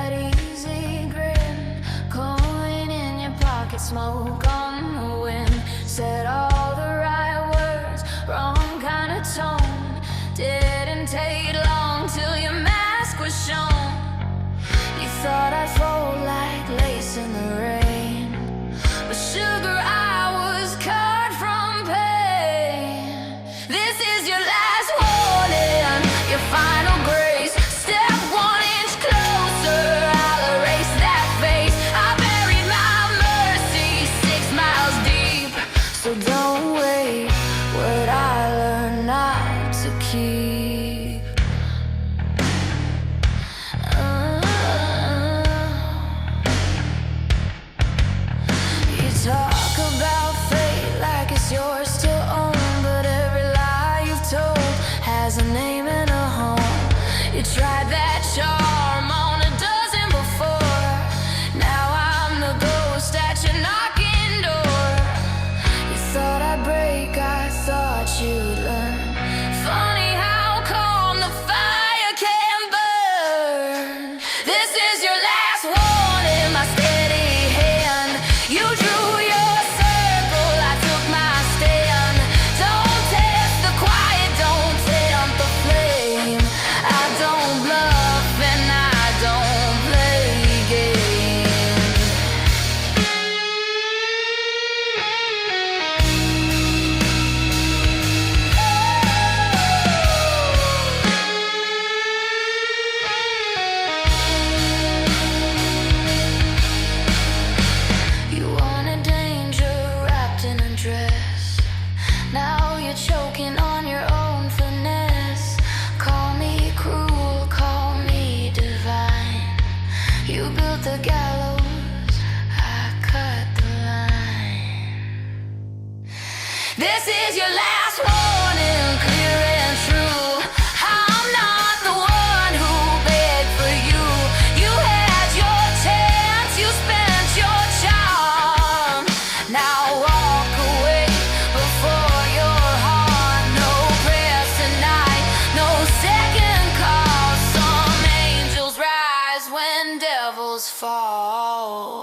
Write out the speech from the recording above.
that easy grin, coin in your pocket, smoke on the wind. Said all the right words, wrong kind of tone. Didn't take long till your mask was shown. You thought I'd fold like lace in the rain, but sugar, I was cut from pain. This is your last warning, your final grace. Step 1 inch closer, I'll erase that face. I buried my mercy 6 miles deep, so don't wait what I learned not to keep. You talk about fate like it's yours to own, but every lie you've told has a name and a home. You tried that charm on a dozen before. Now I'm the ghost at your knocking door. You thought I'd break, I thought you'd learn. Funny how calm the fire can burn. This is your last warning, my steady hand. You drew your circle, I took my stand. Don't test the quiet, don't tempt the flame. I don't bluff and I don't play games. You wanted danger wrapped in a dress. Now you're choking on your own finesse. Call me cruel, call me divine. You built the gallows, I cut the line. This is your last warning, clear and true. I'm not the one who begged for you. You had your chance, you spent your charm. Now walk away before your heart. No prayers tonight, no second call. Some angels rise when devils fall.